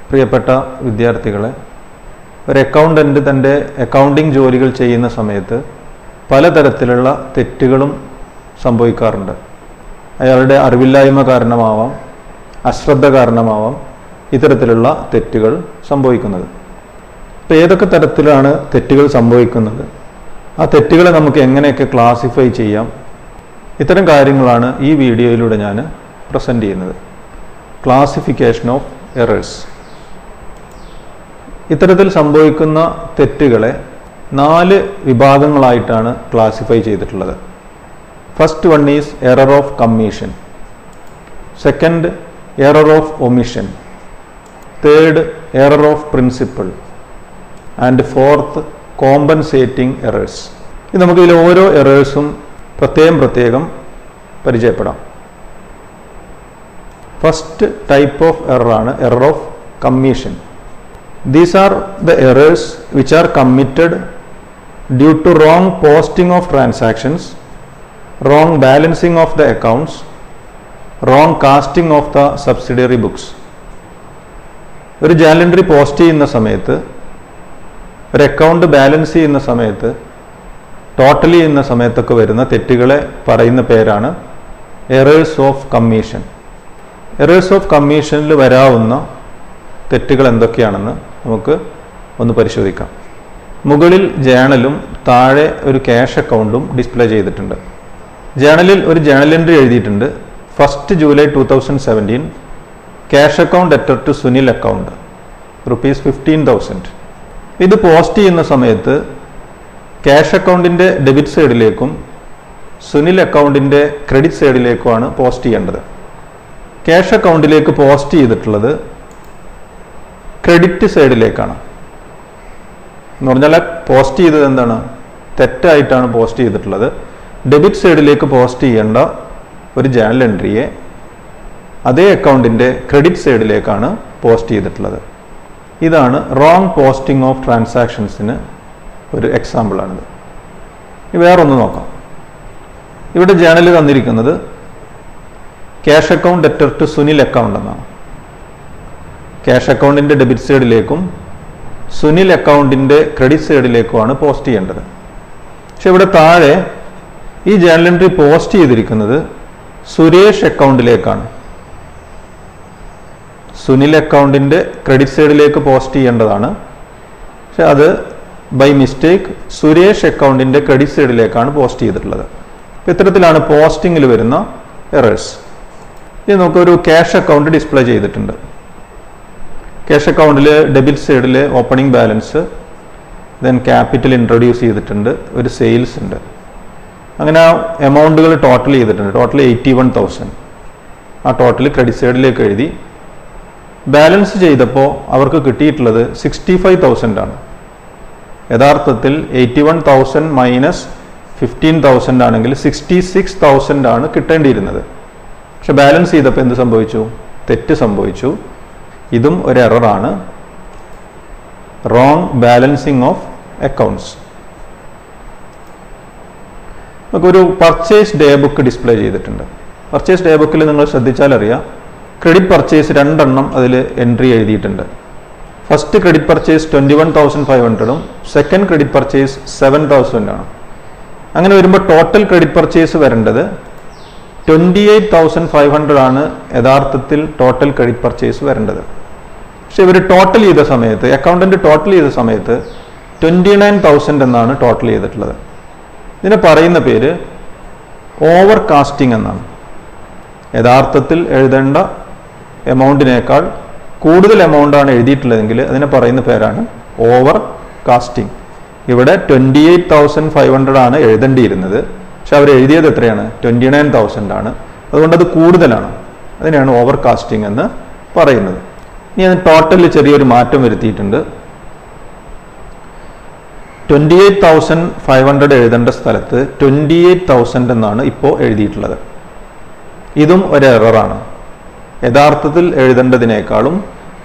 പ്രിയപ്പെട്ട വിദ്യാർത്ഥികളെ, ഒരു അക്കൗണ്ടൻ്റ് തൻ്റെ അക്കൗണ്ടിംഗ് ജോലികൾ ചെയ്യുന്ന സമയത്ത് പലതരത്തിലുള്ള തെറ്റുകളും സംഭവിക്കാറുണ്ട്. അയാളുടെ അറിവില്ലായ്മ കാരണമാവാം, അശ്രദ്ധ കാരണമാവാം ഇത്തരത്തിലുള്ള തെറ്റുകൾ സംഭവിക്കുന്നത്. അപ്പോൾ ഏതൊക്കെ തരത്തിലാണ് തെറ്റുകൾ സംഭവിക്കുന്നത്, ആ തെറ്റുകളെ നമുക്ക് എങ്ങനെയൊക്കെ ക്ലാസിഫൈ ചെയ്യാം, ഇത്തരം കാര്യങ്ങളാണ് ഈ വീഡിയോയിലൂടെ ഞാൻ പ്രസൻറ്റ് ചെയ്യുന്നത്. Classification of errors. ഇത്തരത്തിൽ സംഭവിക്കുന്ന തെറ്റുകളെ 4 വിഭാഗങ്ങളായിട്ടാണ് ക്ലാസിഫൈ ചെയ്തിട്ടുള്ളത്. First one is error of commission, second error of omission, third error of principle and fourth compensating errors. ഇത് നമുക്ക് ഇതിൽ ഓരോ എറേഴ്സും പ്രത്യേകം പരിചയപ്പെടാം. ഫസ്റ്റ് ടൈപ്പ് ഓഫ് എററാണ് error of commission. These are the errors which are committed due to wrong posting of transactions, wrong balancing of the accounts, wrong casting of the subsidiary books. ഒരു journal entry post ചെയ്യുന്ന സമയത്ത്, ഒരു account balance ചെയ്യുന്ന സമയത്ത്, total ചെയ്യുന്ന സമയത്തൊക്കെ വരുന്ന തെറ്റുകളെ പറയുന്ന പേരാണ് errors of commission. Errors of കമ്മീഷനിൽ വരാവുന്ന തെറ്റുകൾ എന്തൊക്കെയാണെന്ന് നമുക്ക് ഒന്ന് പരിശോധിക്കാം. മുകളിൽ ജേണലും താഴെ ഒരു ക്യാഷ് അക്കൗണ്ടും ഡിസ്പ്ലേ ചെയ്തിട്ടുണ്ട്. ജേണലിൽ ഒരു ജേണൽ എൻട്രി എഴുതിയിട്ടുണ്ട്. 1st July 2017 cash account debtor to Sunil account ₹15,000. ഇത് പോസ്റ്റ് ചെയ്യുന്ന സമയത്ത് ക്യാഷ് അക്കൗണ്ടിൻ്റെ ഡെബിറ്റ് സൈഡിലേക്കും സുനിൽ അക്കൗണ്ടിൻ്റെ ക്രെഡിറ്റ് സൈഡിലേക്കുമാണ് പോസ്റ്റ് ചെയ്യേണ്ടത്. ക്യാഷ് അക്കൗണ്ടിലേക്ക് പോസ്റ്റ് ചെയ്തിട്ടുള്ളത് ക്രെഡിറ്റ് സൈഡിലേക്കാണ്. എന്ന് പറഞ്ഞാൽ പോസ്റ്റ് ചെയ്തത് എന്താണ്, തെറ്റായിട്ടാണ് പോസ്റ്റ് ചെയ്തിട്ടുള്ളത്. ഡെബിറ്റ് സൈഡിലേക്ക് പോസ്റ്റ് ചെയ്യേണ്ട ഒരു ജേണൽ എൻട്രിയെ അതേ അക്കൗണ്ടിൻ്റെ ക്രെഡിറ്റ് സൈഡിലേക്കാണ് പോസ്റ്റ് ചെയ്തിട്ടുള്ളത്. ഇതാണ് റോങ് പോസ്റ്റിംഗ് ഓഫ് ട്രാൻസാക്ഷൻസിന് ഒരു എക്സാമ്പിളാണിത്. വേറൊന്ന് നോക്കാം. ഇവിടെ ജേണൽ തന്നിരിക്കുന്നത് cash account debtor to Sunil account എന്നാണ്. ക്യാഷ് അക്കൗണ്ടിൻ്റെ ഡെബിറ്റ് സൈഡിലേക്കും സുനിൽ അക്കൗണ്ടിൻ്റെ ക്രെഡിറ്റ് സൈഡിലേക്കുമാണ് പോസ്റ്റ് ചെയ്യേണ്ടത്. പക്ഷെ ഇവിടെ താഴെ ഈ ജേണൽ എൻട്രി പോസ്റ്റ് ചെയ്തിരിക്കുന്നത് സുരേഷ് അക്കൗണ്ടിലേക്കാണ്. സുനിൽ അക്കൗണ്ടിൻ്റെ ക്രെഡിറ്റ് സൈഡിലേക്ക് പോസ്റ്റ് ചെയ്യേണ്ടതാണ്, പക്ഷെ അത് ബൈ മിസ്റ്റേക്ക് സുരേഷ് അക്കൗണ്ടിൻ്റെ ക്രെഡിറ്റ് സൈഡിലേക്കാണ് പോസ്റ്റ് ചെയ്തിട്ടുള്ളത്. ഇത്തരത്തിലാണ് പോസ്റ്റിങ്ങിൽ വരുന്ന എറേഴ്സ്. ഇത് നമുക്കൊരു ക്യാഷ് അക്കൗണ്ട് ഡിസ്പ്ലേ ചെയ്തിട്ടുണ്ട്. ക്യാഷ് അക്കൗണ്ടിൽ ഡെബിറ്റ് സൈഡിൽ opening balance, then capital introduce ചെയ്തിട്ടുണ്ട്, ഒരു സെയിൽസ് ഉണ്ട്. അങ്ങനെ ആ എമൗണ്ടുകൾ ടോട്ടൽ ചെയ്തിട്ടുണ്ട്. ടോട്ടൽ 81,000. ആ ടോട്ടൽ ക്രെഡിറ്റ് സൈഡിലേക്ക് എഴുതി. ബാലൻസ് ചെയ്തപ്പോൾ അവർക്ക് കിട്ടിയിട്ടുള്ളത് 65,000 ആണ്. യഥാർത്ഥത്തിൽ 81,000 മൈനസ് 15,000 ആണെങ്കിൽ 66,000 ആണ് കിട്ടേണ്ടിയിരുന്നത്. പക്ഷെ ബാലൻസ് ചെയ്തപ്പോൾ എന്ത് സംഭവിച്ചു? തെറ്റ് സംഭവിച്ചു. ഇതും ഒരു എററാണ്, റോങ് ബാലൻസിങ് ഓഫ് അക്കൗണ്ട്സ്. നമുക്കൊരു പർച്ചേസ് ഡേ ബുക്ക് ഡിസ്പ്ലേ ചെയ്തിട്ടുണ്ട്. പർച്ചേസ് ഡേ ബുക്കിൽ നിങ്ങൾ ശ്രദ്ധിച്ചാൽ അറിയാം, ക്രെഡിറ്റ് പർച്ചേസ് 2 എണ്ണം അതിൽ എൻട്രി എഴുതിയിട്ടുണ്ട്. First credit purchase 21,500 second credit purchase 7,000 ആണ്. അങ്ങനെ വരുമ്പോൾ ടോട്ടൽ ക്രെഡിറ്റ് പർച്ചേസ് വരേണ്ടത് 28,500 ആണ് യഥാർത്ഥത്തിൽ ടോട്ടൽ ക്രെഡിറ്റ് പർച്ചേസ് വരേണ്ടത്. പക്ഷെ ഇവർ ടോട്ടൽ ചെയ്ത സമയത്ത്, അക്കൗണ്ടന്റ് ടോട്ടൽ ചെയ്ത സമയത്ത് 29,000 എന്നാണ് ടോട്ടൽ ചെയ്തിട്ടുള്ളത്. ഇതിനെ പറയുന്ന പേര് ഓവർ കാസ്റ്റിംഗ് എന്നാണ്. യഥാർത്ഥത്തിൽ എഴുതേണ്ട എമൗണ്ടിനേക്കാൾ കൂടുതൽ എമൗണ്ട് ആണ് എഴുതിയിട്ടുള്ളതെങ്കിൽ അതിനെ പറയുന്ന പേരാണ് ഓവർ കാസ്റ്റിംഗ്. ഇവിടെ 28,500 ആണ് എഴുതേണ്ടിയിരുന്നത്, പക്ഷെ അവർ എഴുതിയത് എത്രയാണ്? 29,000 ആണ്. അതുകൊണ്ട് അത് കൂടുതലാണ്. അതിനെയാണ് ഓവർ കാസ്റ്റിംഗ് എന്ന് പറയുന്നത്. ഇനി അത് ടോട്ടലിൽ ചെറിയൊരു മാറ്റം വരുത്തിയിട്ടുണ്ട്. 28,500 എഴുതേണ്ട സ്ഥലത്ത് 28,000 എന്നാണ് ഇപ്പോൾ എഴുതിയിട്ടുള്ളത്. ഇതും ഒരു എററാണ്. യഥാർത്ഥത്തിൽ എഴുതേണ്ടതിനേക്കാളും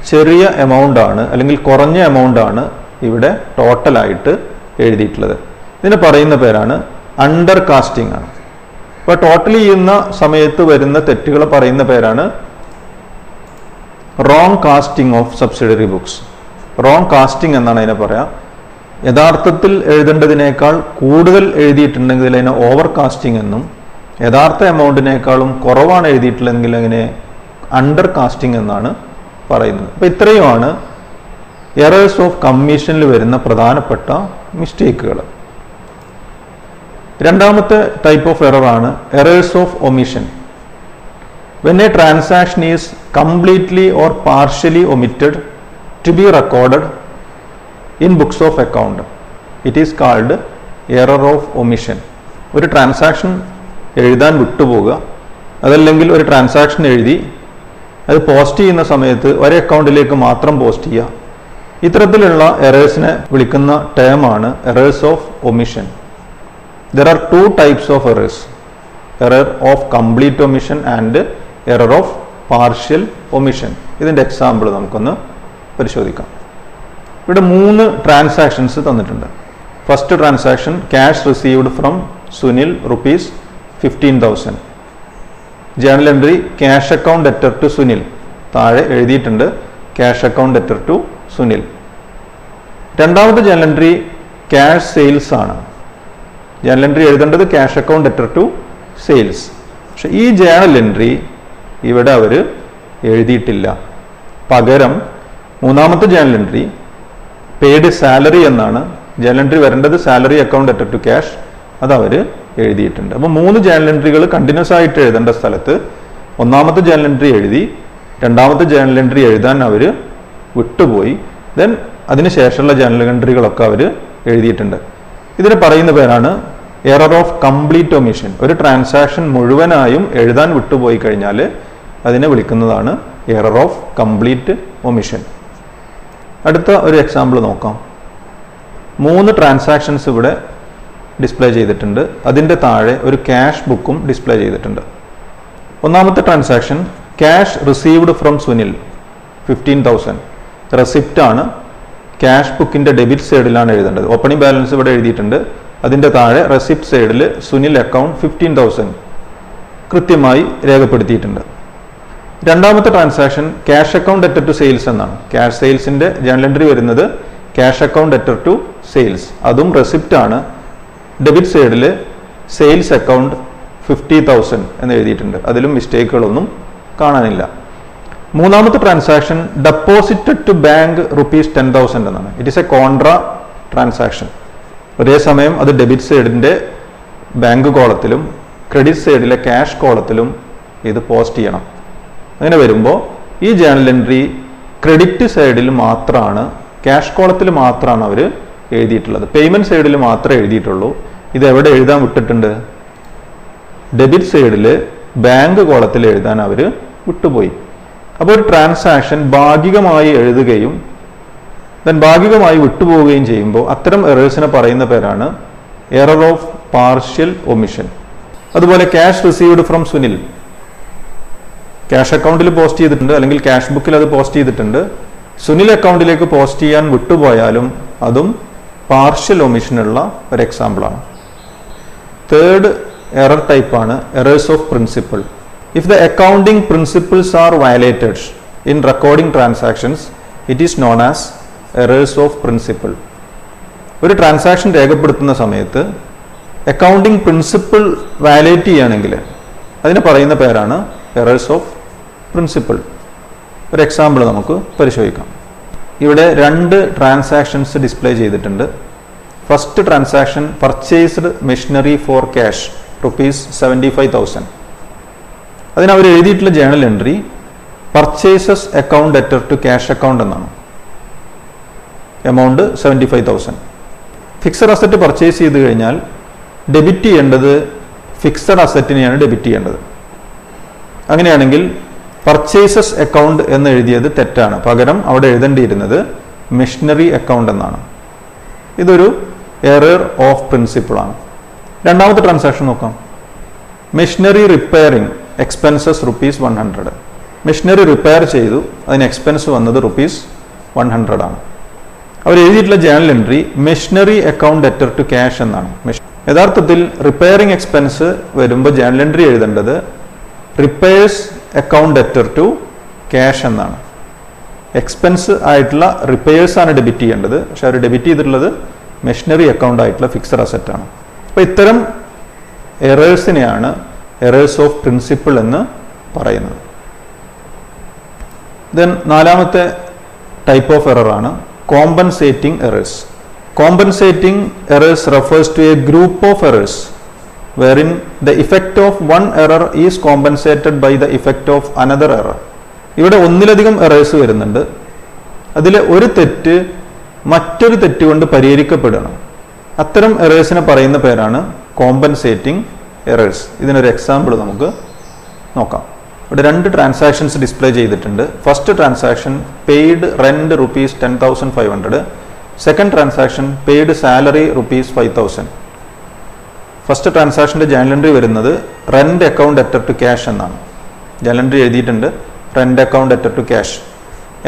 ചെറിയ എമൗണ്ട് ആണ്, അല്ലെങ്കിൽ കുറഞ്ഞ എമൗണ്ട് ആണ് ഇവിടെ ടോട്ടലായിട്ട് എഴുതിയിട്ടുള്ളത്. ഇതിന് പറയുന്ന പേരാണ് അണ്ടർ കാസ്റ്റിംഗ് ആണ്. അപ്പോൾ ടോട്ടൽ ചെയ്യുന്ന സമയത്ത് വരുന്ന തെറ്റുകൾ പറയുന്ന പേരാണ് wrong casting of subsidiary books. Wrong casting എന്നാണ് അതിനെ പറയാം. യഥാർത്ഥത്തിൽ എഴുതേണ്ടതിനേക്കാൾ കൂടുതൽ എഴുതിയിട്ടുണ്ടെങ്കിൽ അതിനെ ഓവർ കാസ്റ്റിംഗ് എന്നും, യഥാർത്ഥ എമൗണ്ടിനേക്കാളും കുറവാണ് എഴുതിയിട്ടുള്ളതെങ്കിൽ അതിനെ അണ്ടർ കാസ്റ്റിംഗ് എന്നാണ് പറയുന്നത്. അപ്പോൾ ഇത്രയുമാണ് എറേഴ്സ് ഓഫ് കമ്മീഷനിൽ വരുന്ന പ്രധാനപ്പെട്ട മിസ്റ്റേക്കുകൾ. രണ്ടാമത്തെ ടൈപ്പ് ഓഫ് എറർ ആണ് errors of omission. When a transaction is completely or partially omitted to be recorded in books of account, it is called error of omission. ഒരു ട്രാൻസാക്ഷൻ എഴുതാൻ വിട്ടുപോകുക, അതല്ലെങ്കിൽ ഒരു ട്രാൻസാക്ഷൻ എഴുതി അത് പോസ്റ്റ് ചെയ്യുന്ന സമയത്ത് ഒരു അക്കൗണ്ടിലേക്ക് മാത്രം പോസ്റ്റ് ചെയ്യുക, ഇത്തരത്തിലുള്ള എറേഴ്സിനെ വിളിക്കുന്ന ടേമാണ് errors of omission. There are two types of errors: error of complete omission and error of partial omission. ഇതിൻ്റെ എക്സാമ്പിൾ നമുക്കൊന്ന് പരിശോധിക്കാം. ഇവിടെ 3 ട്രാൻസാക്ഷൻസ് തന്നിട്ടുണ്ട്. First transaction cash received from Sunil ₹15,000. Journal entry cash account debtor to Sunil. താഴെ എഴുതിയിട്ടുണ്ട് cash account debtor to Sunil. രണ്ടാമത്തെ journal entry cash sales ആണ്. Journal entry എഴുതേണ്ടത് cash account debtor to sales. പക്ഷെ ഈ ജേണൽ എൻട്രി ഇവിടെ അവർ എഴുതിയിട്ടില്ല. പകരം മൂന്നാമത്തെ ജേണൽ എൻട്രി പെയ്ഡ് സാലറി എന്നാണ്. ജേണൽ എൻട്രി വരേണ്ടത് salary account debtor to cash, അത് അവർ എഴുതിയിട്ടുണ്ട്. അപ്പോൾ 3 ജേണൽ എൻട്രികൾ കണ്ടിന്യൂസ് ആയിട്ട് എഴുതേണ്ട സ്ഥലത്ത് ഒന്നാമത്തെ ജേണൽ എൻട്രി എഴുതി, രണ്ടാമത്തെ ജേണൽ എൻട്രി എഴുതാൻ അവർ വിട്ടുപോയി. ദെൻ അതിനുശേഷമുള്ള ജേണൽ എൻട്രികളൊക്കെ അവർ എഴുതിയിട്ടുണ്ട്. ഇതിന് പറയുന്ന പേരാണ് എറർ ഓഫ് കംപ്ലീറ്റ് ഒമിഷൻ. ഒരു ട്രാൻസാക്ഷൻ മുഴുവനായും എഴുതാൻ വിട്ടുപോയി കഴിഞ്ഞാൽ അതിനെ വിളിക്കുന്നതാണ് എറർ ഓഫ് കംപ്ലീറ്റ് ഒമിഷൻ. അടുത്ത ഒരു എക്സാമ്പിൾ നോക്കാം. 3 ട്രാൻസാക്ഷൻസ് ഇവിടെ ഡിസ്പ്ലേ ചെയ്തിട്ടുണ്ട്. അതിൻ്റെ താഴെ ഒരു ക്യാഷ് ബുക്കും ഡിസ്പ്ലേ ചെയ്തിട്ടുണ്ട്. ഒന്നാമത്തെ transaction cash received from Sunil 15,000. Receipt ആണ്. ക്യാഷ് ബുക്കിൻ്റെ ഡെബിറ്റ് സൈഡിലാണ് എഴുതേണ്ടത്. ഓപ്പണിംഗ് ബാലൻസ് ഇവിടെ എഴുതിയിട്ടുണ്ട്. അതിൻ്റെ താഴെ റെസിപ്റ്റ് സൈഡിൽ സുനിൽ അക്കൗണ്ട് 15,000 കൃത്യമായി രേഖപ്പെടുത്തിയിട്ടുണ്ട്. രണ്ടാമത്തെ transaction cash account debtor to sales എന്നാണ്. ക്യാഷ് സെയിൽസിൻ്റെ ജേണൽ എൻട്രി വരുന്നത് cash account debtor to sales, അതും റെസിപ്റ്റ് ആണ്. ഡെബിറ്റ് സൈഡിൽ സെയിൽസ് അക്കൗണ്ട് 50,000 എന്ന് എഴുതിയിട്ടുണ്ട്. അതിലും മിസ്റ്റേക്കുകളൊന്നും കാണാനില്ല. മൂന്നാമത്തെ ട്രാൻസാക്ഷൻ ഡെപ്പോസിറ്റഡ് ടു ബാങ്ക് ₹10,000 എന്നാണ്. It is A contra transaction. ഒരേ സമയം അത് ഡെബിറ്റ് സൈഡിൻ്റെ ബാങ്ക് കോളത്തിലും ക്രെഡിറ്റ് സൈഡിലെ ക്യാഷ് കോളത്തിലും ഇത് പോസ്റ്റ് ചെയ്യണം. അങ്ങനെ വരുമ്പോൾ ഈ ജേണൽ എൻട്രി ക്രെഡിറ്റ് സൈഡിൽ മാത്രമാണ്, ക്യാഷ് കോളത്തിൽ മാത്രമാണ് അവർ എഴുതിയിട്ടുള്ളത്. പേയ്മെൻറ്റ് സൈഡിൽ മാത്രമേ എഴുതിയിട്ടുള്ളൂ. ഇത് എവിടെ എഴുതാൻ വിട്ടിട്ടുണ്ട്? ഡെബിറ്റ് സൈഡിൽ ബാങ്ക് കോളത്തിൽ എഴുതാൻ അവർ വിട്ടുപോയി. അപ്പോൾ ഒരു ട്രാൻസാക്ഷൻ ഭാഗികമായി എഴുതുകയും ഭാഗികമായി വിട്ടുപോവുകയും ചെയ്യുമ്പോൾ അത്തരം എറേഴ്സിനെ പറയുന്ന പേരാണ് എറർ ഓഫ് പാർഷ്യൽ ഒമിഷൻ. അതുപോലെ cash received from Sunil, cash അക്കൗണ്ടിൽ പോസ്റ്റ് ചെയ്തിട്ടുണ്ട്, അല്ലെങ്കിൽ ക്യാഷ് ബുക്കിൽ അത് പോസ്റ്റ് ചെയ്തിട്ടുണ്ട്. സുനിൽ അക്കൗണ്ടിലേക്ക് പോസ്റ്റ് ചെയ്യാൻ വിട്ടുപോയാലും അതും പാർഷ്യൽ ഒമിഷനുള്ള ഒരു എക്സാമ്പിളാണ്. തേർഡ് എറർ ടൈപ്പാണ് errors of principle. If the accounting principles are violated in recording transactions, it is known as errors of principle. ഒരു ട്രാൻസാക്ഷൻ രേഖപ്പെടുത്തുന്ന സമയത്ത് അക്കൗണ്ടിങ് പ്രിൻസിപ്പിൾ വയലേറ്റ് ചെയ്യുകയാണെങ്കിൽ അതിന് പറയുന്ന പേരാണ് എറേഴ്സ് ഓഫ് പ്രിൻസിപ്പിൾ. ഒരു എക്സാമ്പിൾ നമുക്ക് പരിശോധിക്കാം. ഇവിടെ 2 ട്രാൻസാക്ഷൻസ് ഡിസ്പ്ലേ ചെയ്തിട്ടുണ്ട്. First transaction purchased machinery for cash ₹75,000. അതിനവർ എഴുതിയിട്ടുള്ള journal entry purchases account debtor to cash account എന്നാണ്. എമൗണ്ട് 75,000. ഫിക്സഡ് അസറ്റ് പർച്ചേസ് ചെയ്ത് കഴിഞ്ഞാൽ ഡെബിറ്റ് ചെയ്യേണ്ടത് ഫിക്സഡ് അസറ്റിനെയാണ് ഡെബിറ്റ് ചെയ്യേണ്ടത്. അങ്ങനെയാണെങ്കിൽ പർച്ചേസസ് അക്കൗണ്ട് എന്ന് എഴുതിയത് തെറ്റാണ്. പകരം അവിടെ എഴുതേണ്ടിയിരുന്നത് മെഷീനറി അക്കൗണ്ട് എന്നാണ്. ഇതൊരു എറർ ഓഫ് പ്രിൻസിപ്പിളാണ്. രണ്ടാമത്തെ ട്രാൻസാക്ഷൻ നോക്കാം. Machinery repairing expenses ₹100. Machinery repair ചെയ്തു, അതിന് എക്സ്പെൻസ് വന്നത് ₹100 ആണ്. അവർ എഴുതിയിട്ടുള്ള journal entry machinery account debtor to cash എന്നാണ്. യഥാർത്ഥത്തിൽ റിപ്പയറിംഗ് എക്സ്പെൻസ് വരുമ്പോൾ ജേണൽ എൻട്രി എഴുതേണ്ടത് repairs account debtor to cash എന്നാണ്. എക്സ്പെൻസ് ആയിട്ടുള്ള റിപ്പയേഴ്സ് ആണ് ഡെബിറ്റ് ചെയ്യേണ്ടത്. പക്ഷെ അവർ ഡെബിറ്റ് ചെയ്തിട്ടുള്ളത് മെഷീനറി അക്കൗണ്ട് ആയിട്ടുള്ള ഫിക്സഡ് അസറ്റ് ആണ്. അപ്പോൾ ഇത്തരം എറേഴ്സിനെയാണ് എറേഴ്സ് ഓഫ് പ്രിൻസിപ്പിൾ എന്ന് പറയുന്നത്. ദെൻ നാലാമത്തെ ടൈപ്പ് ഓഫ് എറർ ആണ് compensating errors. Compensating errors refers to a group of errors wherein the effect of one error is compensated by the effect of another error. ഇവിടെ ഒന്നിലധികം errors വരുന്നുണ്ട്. അതിൽ ഒരു തെറ്റ് മറ്റൊരു തെറ്റ് കൊണ്ട് പരിഹരിക്കപ്പെടണം. അത്തരം എറേഴ്സിനെ പറയുന്ന പേരാണ് കോമ്പൻസേറ്റിംഗ് എറേഴ്സ്. ഇതിനൊരു എക്സാമ്പിൾ നമുക്ക് നോക്കാം. ഇവിടെ രണ്ട് ട്രാൻസാക്ഷൻസ് ഡിസ്പ്ലേ ചെയ്തിട്ടുണ്ട്. First transaction paid rent rupees 10,500. Second transaction paid salary rupees 5,000. First ട്രാൻസാക്ഷൻ്റെ ജേണൽ എൻട്രി വരുന്നത് റെന്റ് അക്കൗണ്ട് അറ്റർ ടു ക്യാഷ് എന്നാണ്. ജേണൽ എൻട്രി എഴുതിയിട്ടുണ്ട് റെന്റ് അക്കൗണ്ട് അറ്റർ ടു ക്യാഷ്.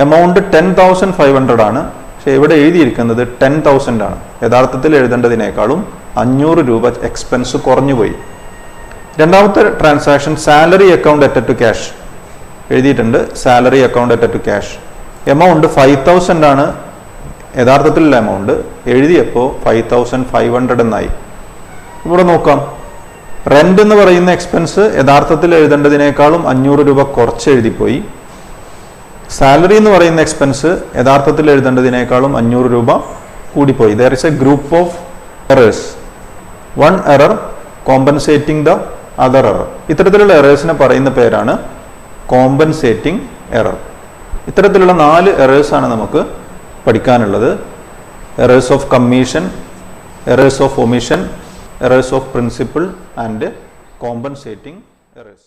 എമൗണ്ട് 10,500 ആണ്. പക്ഷേ ഇവിടെ എഴുതിയിരിക്കുന്നത് 10,000 ആണ്. യഥാർത്ഥത്തിൽ എഴുതേണ്ടതിനേക്കാളും 500 രൂപ എക്സ്പെൻസ് കുറഞ്ഞുപോയി. രണ്ടാമത്തെ ട്രാൻസാക്ഷൻ സാലറി അക്കൗണ്ട് അറ്റർ ടു ക്യാഷ് എഴുതിയിട്ടുണ്ട് സാലറി അക്കൗണ്ട് അറ്റർ ടു ക്യാഷ്. എമൗണ്ട് 5,000 ആണ് യഥാർത്ഥത്തിലുള്ള എമൗണ്ട്, എഴുതിയപ്പോൾ 5,500 എന്നായി. ഇവിടെ നോക്കാം, റെന്റ് എന്ന് പറയുന്ന എക്സ്പെൻസ് യഥാർത്ഥത്തിൽ എഴുതേണ്ടതിനേക്കാളും 500 രൂപ കുറച്ച് എഴുതിപ്പോയി. സാലറി എന്ന് പറയുന്ന എക്സ്പെൻസ് യഥാർത്ഥത്തിൽ എഴുതേണ്ടതിനേക്കാളും 500 രൂപ കൂടിപ്പോയി. There is A group of errors, one error compensating the other error. ഇത്തരത്തിലുള്ള എറേഴ്സിനെ പറയുന്ന പേരാണ് കോമ്പൻസേറ്റിംഗ് എറർ. ഇത്തരത്തിലുള്ള 4 എറേഴ്സാണ് നമുക്ക് പഠിക്കാനുള്ളത്. Errors of commission, errors of omission, errors of principle and compensating errors.